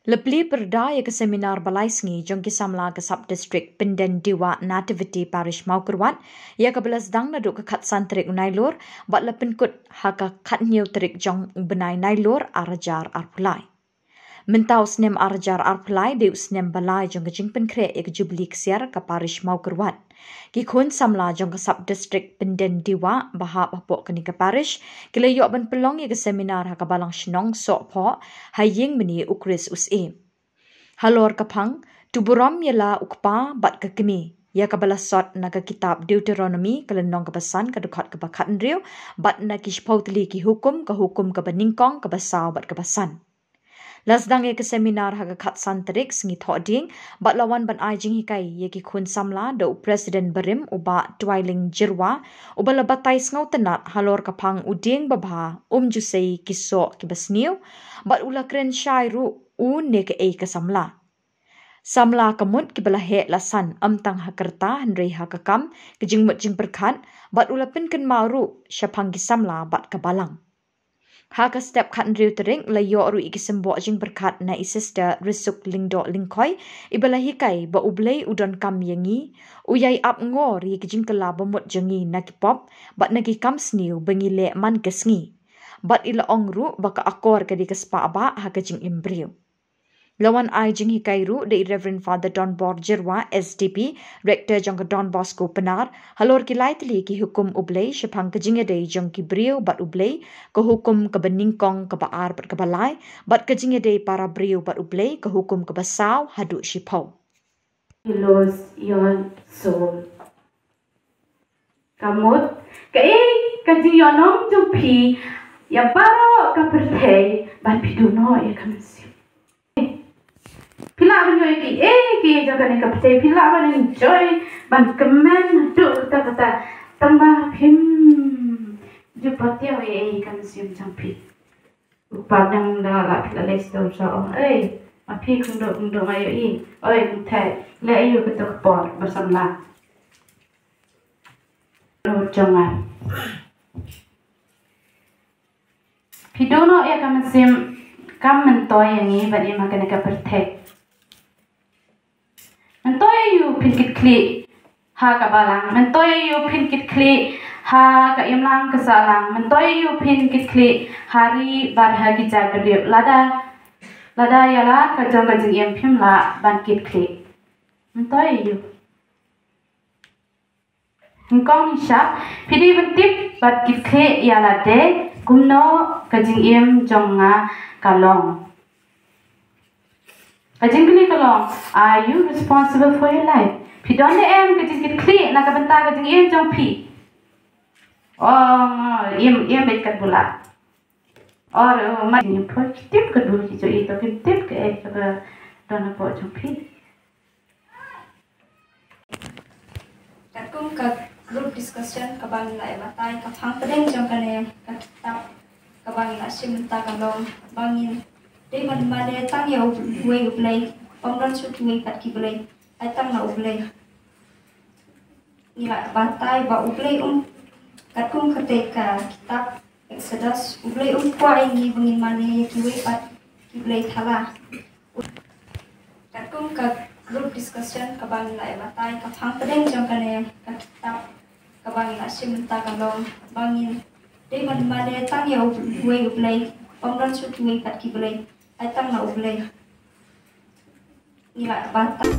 Lepli perda ya ke seminar balai sengi jong ki Samla ke sub district Pyndendiwah Nativity Parish mau kerwat ya ke belas dang naduk ke kat santrik nailor bat lepin kut haka kat new trik jong benai nailor arajar arpulai. Mentau snem arajar arpulai de snem balai jong ke jingpen kre ya ke jubli kesiar ke parish mau kerwat. Ki Khun Samla jong ke sub district Pyndendiwah bahap apok kini ke parish kile yok ben Pynlong ya ke seminar haka balang Shillong sok po haying meni ukris usim. Halor kapang tuburam yala ukpa bat ke kemi ya kabala sot na ke kitab Deuteronomy kelenong kebasan ke dekat ke bakatan riu bat na kishpautli ki hukum ke beningkong ke basau bat kebasan. Lasdang ya ke seminar haga kat santrik sengi thoding bat lawan ban ai jing hikai ya ki Khun Samla do presiden berim uba twailing jirwa uba labatai sngau tenat halor kapang uding babha jusei kiso ki basniu bat ula kren shairu ne ke ke Samla. Samla kamut ki belahe lasan amtang hakerta hendrei hakakam ke jingmut jing berkat bat ula pin ken maru syapang ki Samla bat kebalang. Haka step kat ndriu tering layo ru iki sembo jing berkat na isista risuk lingdo lingkoi ibala hikai ba ublei udon kam yengi uyai ap ngor yi jing kala bomot jengi na kipop bat nagi kam sniu bengile man kesngi bat ila ongru baka akor ke di kespa aba haka jing imbriu. Lawan ai jing hikai ru de Reverend Father Don Borjerwa SDP Rector jong ke Don Bosco penar halor ki laitli ki hukum ublei syapang ke jinge de jong ki briu bat ublei ke hukum ke beningkong ke baar bat ke balai bat ke jinge de para briu bat ublei ke hukum ke basau hadu shipau. You lose your soul. Kamut ka jing yonong tu pi ya baro ka pertei bat piduno ya kamsi. Pila ban yo ki jaga ni kapte pila ban enjoy ban kemen tu kata tambah pim jupati kan sium jampi upadang la pila lesto so api kundo ayo kuntai le ayo ketok por bersama lo jangan pidono ya kan sium kam mentoy yang ni bagi makan kapte mentoy you pinkit kli ha ka balang mentoy you pinkit kli ha ka imlang kesalang mentoy you pinkit kli hari bar ha ki jagri lada yala ka jong ka jing em phim la ban kit kli mentoy you ngkong sha pidi bentip bat kit kli yala de kumno ka jing em jonga kalong. Kajingkli kalong, are you responsible for your life? Pidon de em kajingkit kli na kabenta kajing em jong pi. Em bet kat bula. Or ma ni po tip ka du ki jo ito kin tip ka ka dona po jong pi. Kakum ka group discussion kabang la batai ka phang pedeng jong kane ka kitab kabang la simenta kalong bangin để mình mà để tăng nhiều quay uplay bóng đón suốt quay cắt kịp uplay ai tăng là uplay như là bàn tay và uplay cắt cung khate cả kitab Exodus uplay quay như bangin mà để quay cắt kịp uplay thala cắt cung cắt group discussion kabang lại bàn tay cắt phang pedeng trong cái này cắt kitab kabang là simenta kalong bangin để mình mà để tăng nhiều quay uplay bóng đón suốt quay cắt kịp uplay ai tăng là uplay như là bàn tay